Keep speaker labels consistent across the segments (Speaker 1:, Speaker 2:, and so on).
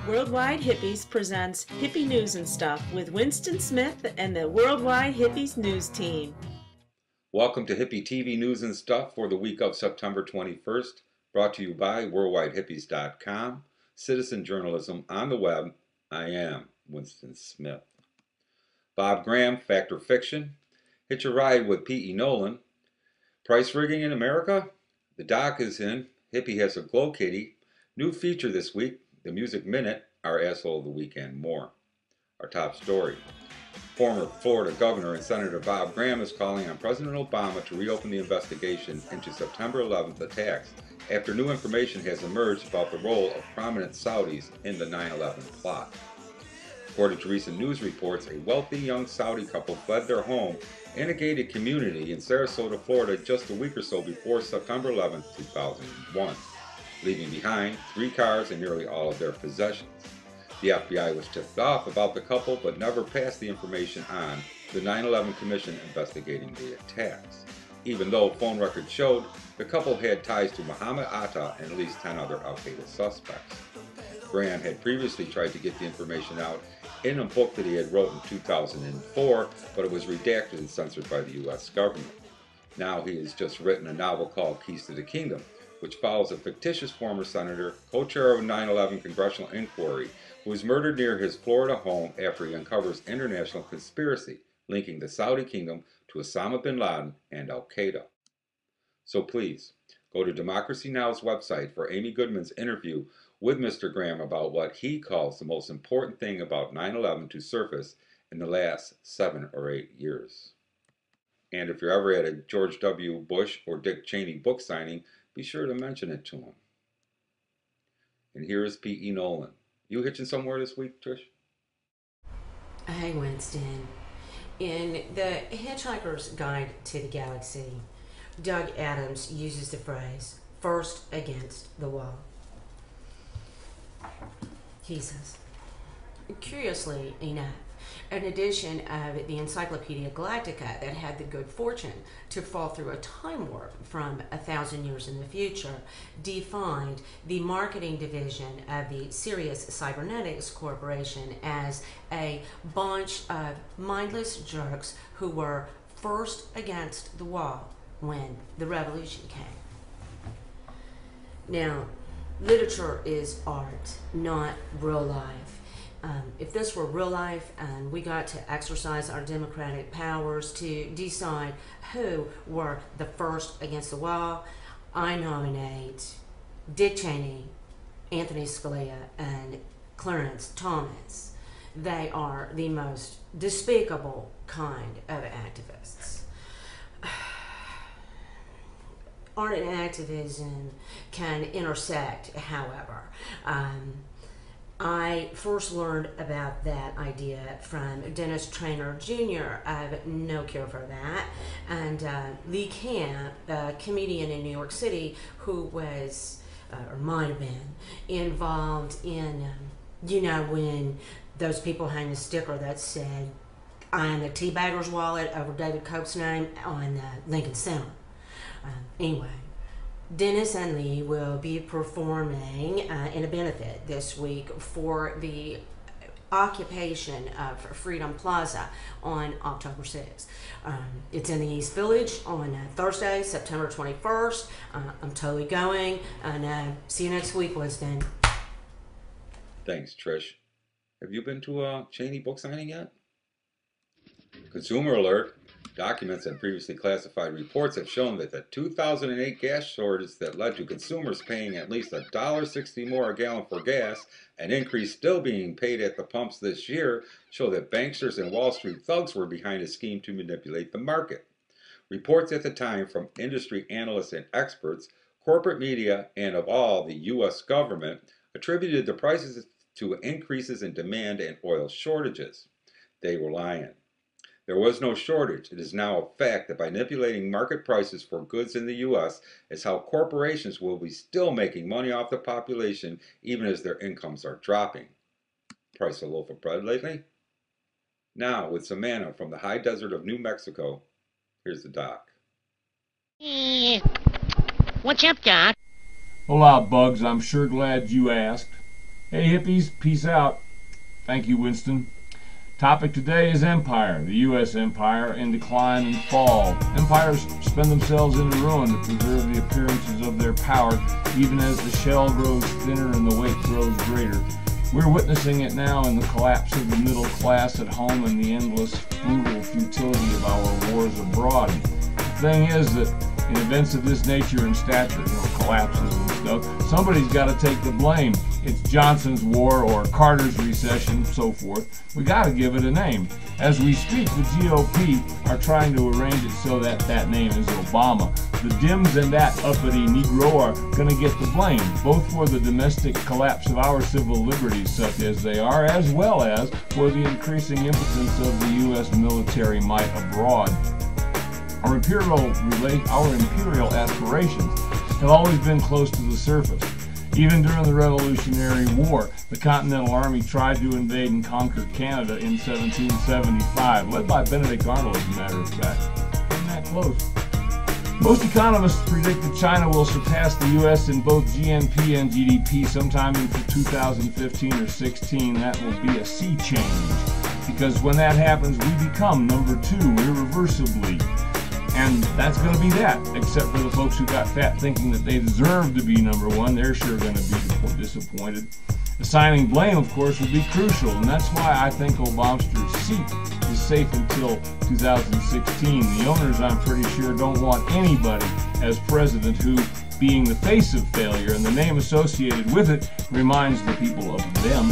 Speaker 1: Worldwide Hippies presents Hippie News and Stuff with Winston Smith and the Worldwide Hippies News Team.
Speaker 2: Welcome to Hippie TV News and Stuff for the week of September 21st, brought to you by worldwidehippies.com, citizen journalism on the web. I am Winston Smith. Bob Graham, Fact or Fiction, Hitch a Ride with PE Nolan, Price Rigging in America, the doc is in, Hippie has a glow kitty, new feature this week, the Music Minute, our Asshole of the Week, and more. Our top story. Former Florida Governor and Senator Bob Graham is calling on President Obama to reopen the investigation into September 11th attacks after new information has emerged about the role of prominent Saudis in the 9/11 plot. According to recent news reports, a wealthy young Saudi couple fled their home in a gated community in Sarasota, Florida just a week or so before September 11th, 2001. Leaving behind 3 cars and nearly all of their possessions. The FBI was tipped off about the couple but never passed the information on to the 9/11 Commission investigating the attacks, even though phone records showed the couple had ties to Mohammed Atta and at least 10 other Al-Qaeda suspects. Graham had previously tried to get the information out in a book that he had wrote in 2004, but it was redacted and censored by the U.S. government. Now he has just written a novel called Keys to the Kingdom, which follows a fictitious former senator, co-chair of a 9/11 congressional inquiry, who was murdered near his Florida home after he uncovers international conspiracy linking the Saudi kingdom to Osama bin Laden and Al-Qaeda. So please, go to Democracy Now!'s website for Amy Goodman's interview with Mr. Graham about what he calls the most important thing about 9/11 to surface in the last 7 or 8 years. And if you're ever at a George W. Bush or Dick Cheney book signing, be sure to mention it to him. And here is PE Nolan. You hitching somewhere this week, Trish?
Speaker 3: Hey, Winston. In the Hitchhiker's Guide to the Galaxy, Doug Adams uses the phrase, first against the wall. He says, curiously enough, an edition of the Encyclopedia Galactica that had the good fortune to fall through a time warp from 1,000 years in the future defined the marketing division of the Sirius Cybernetics Corporation as a bunch of mindless jerks who were first against the wall when the revolution came. Now, literature is art, not real life. If this were real life and we got to exercise our democratic powers to decide who were the first against the wall, I nominate Dick Cheney, Anthony Scalia, and Clarence Thomas. They are the most despicable kind of activists. Art and activism can intersect, however. I first learned about that idea from Dennis Traynor Jr. of No Cure for That, and Lee Camp, a comedian in New York City who was, or might have been, involved in, when those people hang a sticker that said, I am a teabagger's wallet over David Koch's name on Lincoln Center. Anyway. Dennis and Lee will be performing in a benefit this week for the occupation of Freedom Plaza on October 6th. It's in the East Village on Thursday, September 21st. I'm totally going, and see you next week, Winston.
Speaker 2: Thanks, Trish. Have you been to a Cheney book signing yet? Consumer alert. Documents and previously classified reports have shown that the 2008 gas shortage that led to consumers paying at least $1.60 more a gallon for gas, an increase still being paid at the pumps this year, show that banksters and Wall Street thugs were behind a scheme to manipulate the market. Reports at the time from industry analysts and experts, corporate media, and of all, the U.S. government, attributed the prices to increases in demand and oil shortages. They were lying. There was no shortage. It is now a fact that by manipulating market prices for goods in the U.S. is how corporations will be still making money off the population even as their incomes are dropping. Price a loaf of bread lately? Now, with some manna from the high desert of New Mexico, here's the doc.
Speaker 4: What's up, Doc?
Speaker 5: Hola, Bugs. I'm sure glad you asked. Hey, hippies. Peace out. Thank you, Winston. Topic today is empire, the U.S. empire in decline and fall. Empires spend themselves into ruin to preserve the appearances of their power, even as the shell grows thinner and the weight grows greater. We're witnessing it now in the collapse of the middle class at home and the endless, brutal futility of our wars abroad. The thing is that in events of this nature and stature, collapses and stuff, somebody's got to take the blame. It's Johnson's war or Carter's recession, so forth. We got to give it a name. As we speak, the GOP are trying to arrange it so that that name is Obama. The Dems and that uppity Negro are going to get the blame, both for the domestic collapse of our civil liberties, such as they are, as well as for the increasing impotence of the U.S. military might abroad. Our imperial aspirations have always been close to the surface. Even during the Revolutionary War, the Continental Army tried to invade and conquer Canada in 1775, led by Benedict Arnold, as a matter of fact. Wasn't that close? Most economists predict that China will surpass the U.S. in both GNP and GDP sometime in 2015 or 16. That will be a sea change, because when that happens, we become number 2 irreversibly. And that's going to be that, except for the folks who got fat thinking that they deserve to be number 1. They're sure going to be disappointed. Assigning blame, of course, will be crucial, and that's why I think Obama's seat is safe until 2016. The owners, I'm pretty sure, don't want anybody as president who, being the face of failure and the name associated with it, reminds the people of them.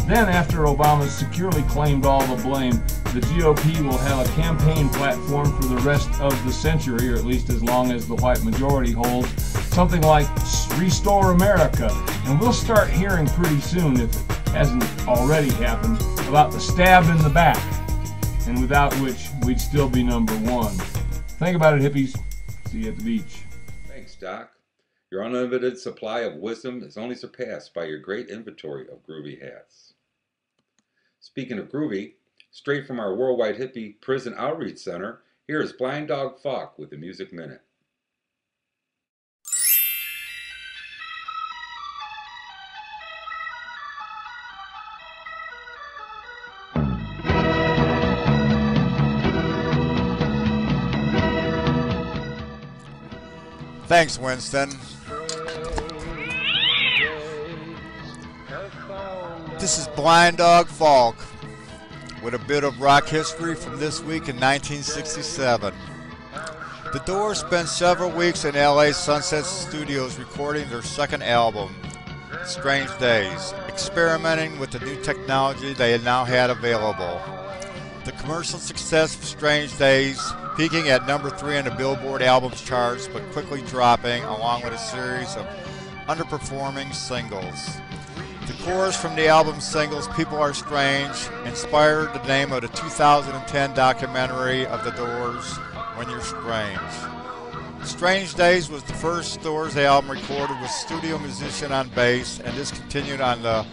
Speaker 5: Then, after Obama's securely claimed all the blame, the GOP will have a campaign platform for the rest of the century, or at least as long as the white majority holds, something like Restore America. And we'll start hearing pretty soon, if it hasn't already happened, about the stab in the back, and without which we'd still be number 1. Think about it, hippies. See you at the beach.
Speaker 2: Thanks, Doc. Your unlimited supply of wisdom is only surpassed by your great inventory of groovy hats. Speaking of groovy, straight from our Worldwide Hippie Prison Outreach Center, here is Blind Dog Falk with the Music Minute.
Speaker 6: Thanks, Winston. This is Blind Dog Falk with a bit of rock history from this week in 1967. The Doors spent several weeks in LA's Sunset Studios recording their second album, Strange Days, experimenting with the new technology they now had available. The commercial success of Strange Days peaking at number 3 on the Billboard albums charts, but quickly dropping along with a series of underperforming singles. The chorus from the album's singles, People Are Strange, inspired the name of the 2010 documentary of the Doors, When You're Strange. Strange Days was the first Doors album recorded with studio musician on bass, and this continued on the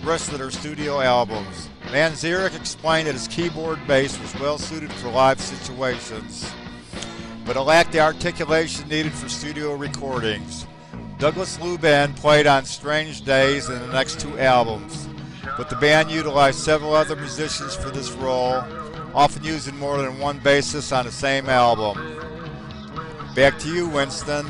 Speaker 6: rest of their studio albums. Manzarek explained that his keyboard bass was well suited for live situations, but it lacked the articulation needed for studio recordings. Douglas Lubin played on Strange Days in the next 2 albums, but the band utilized several other musicians for this role, often using more than one bassist on the same album. Back to you, Winston.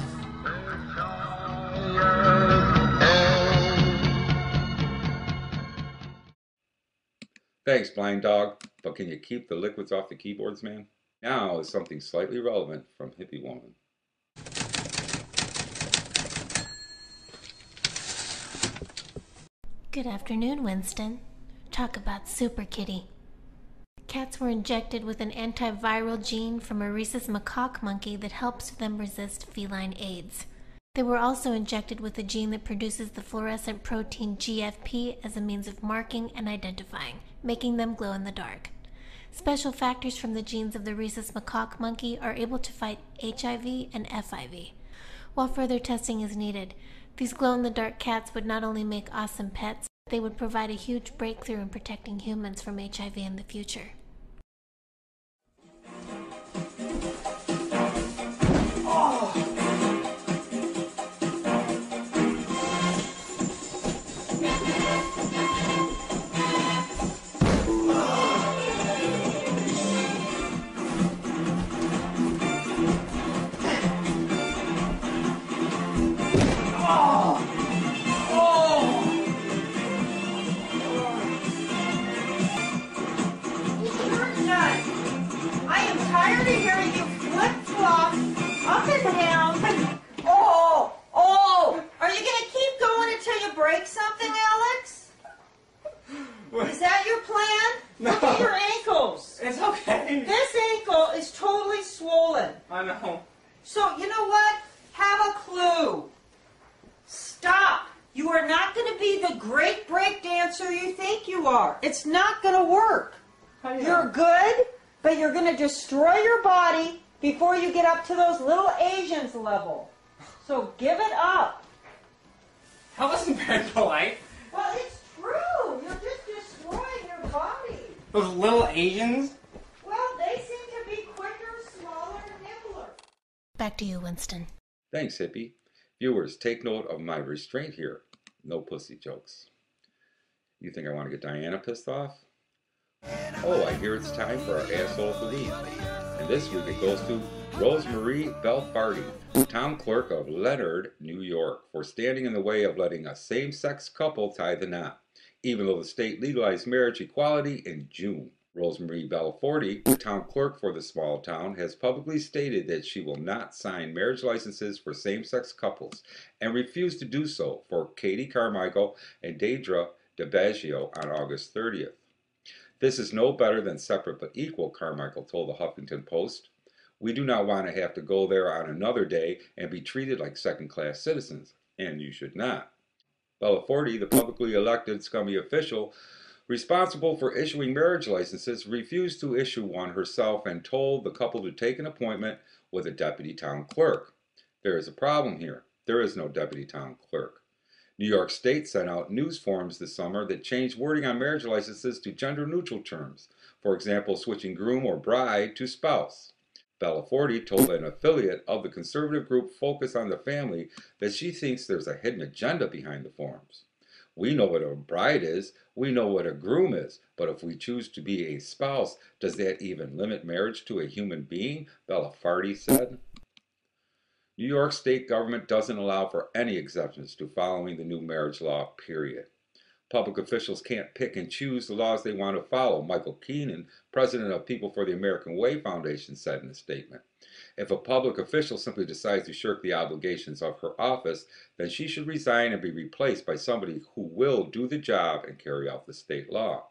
Speaker 2: Thanks, Blind Dog. But can you keep the liquids off the keyboards, man? Now is something slightly relevant from Hippie Woman.
Speaker 7: Good afternoon, Winston. Talk about Super Kitty. Cats were injected with an antiviral gene from a rhesus macaque monkey that helps them resist feline AIDS. They were also injected with a gene that produces the fluorescent protein GFP as a means of marking and identifying, making them glow in the dark. Special factors from the genes of the rhesus macaque monkey are able to fight HIV and FIV. While further testing is needed, these glow-in-the-dark cats would not only make awesome pets, they would provide a huge breakthrough in protecting humans from HIV in the future.
Speaker 8: Is that your plan?
Speaker 9: No.
Speaker 8: Look at your ankles.
Speaker 9: It's okay.
Speaker 8: This ankle is totally swollen.
Speaker 9: I know.
Speaker 8: So, you know what? Have a clue. Stop. You are not going to be the great break dancer you think you are. It's not going to work. You're good, but you're going to destroy your body before you get up to those little Asians level. So give it up.
Speaker 9: That wasn't very polite.
Speaker 8: Well, it's true. You're just destroying your body.
Speaker 9: Those little Asians?
Speaker 8: Well, they seem to be quicker, smaller, nimbler.
Speaker 7: Back to you, Winston.
Speaker 2: Thanks, Hippie. Viewers, take note of my restraint here. No pussy jokes. You think I want to get Diana pissed off? Oh, I hear it's time for our asshole of the week. And this week it goes to Rosemarie Belfardi, town clerk of Leonard, New York, for standing in the way of letting a same-sex couple tie the knot, even though the state legalized marriage equality in June. Rosemarie Belfardi, the town clerk for the small town, has publicly stated that she will not sign marriage licenses for same-sex couples and refused to do so for Katie Carmichael and Deidre DiBiagio on August 30th. This is no better than separate but equal, Carmichael told the Huffington Post. We do not want to have to go there on another day and be treated like second-class citizens, and you should not. Belfardi, the publicly elected scummy official responsible for issuing marriage licenses, refused to issue one herself and told the couple to take an appointment with a deputy town clerk. There is a problem here. There is no deputy town clerk. New York State sent out news forms this summer that changed wording on marriage licenses to gender-neutral terms, for example, switching groom or bride to spouse. Belfardi told an affiliate of the conservative group Focus on the Family that she thinks there's a hidden agenda behind the forms. We know what a bride is, we know what a groom is, but if we choose to be a spouse, does that even limit marriage to a human being? Belfardi said. New York state government doesn't allow for any exceptions to following the new marriage law, period. Public officials can't pick and choose the laws they want to follow, Michael Keenan, president of People for the American Way Foundation, said in a statement. If a public official simply decides to shirk the obligations of her office, then she should resign and be replaced by somebody who will do the job and carry out the state law.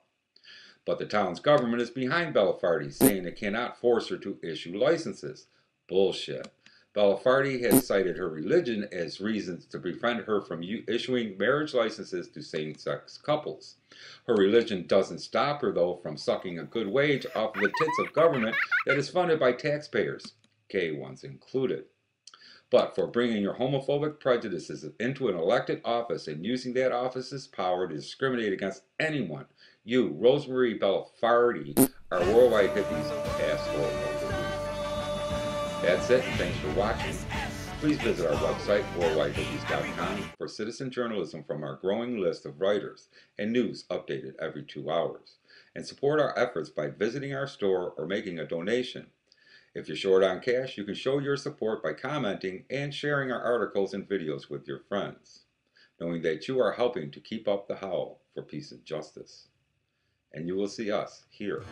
Speaker 2: But the town's government is behind Belfardi, saying it cannot force her to issue licenses. Bullshit. Belfardi has cited her religion as reasons to prevent her from issuing marriage licenses to same-sex couples. Her religion doesn't stop her, though, from sucking a good wage off of the tits of government that is funded by taxpayers, gay ones included. But for bringing your homophobic prejudices into an elected office and using that office's power to discriminate against anyone, you, Rosemarie Belfardi, are Worldwide Hippies' asshole of the week. That's it, and thanks for watching. Please visit our website, worldwidehippies.com, for citizen journalism from our growing list of writers and news updated every 2 hours. And support our efforts by visiting our store or making a donation. If you're short on cash, you can show your support by commenting and sharing our articles and videos with your friends, knowing that you are helping to keep up the howl for peace and justice. And you will see us here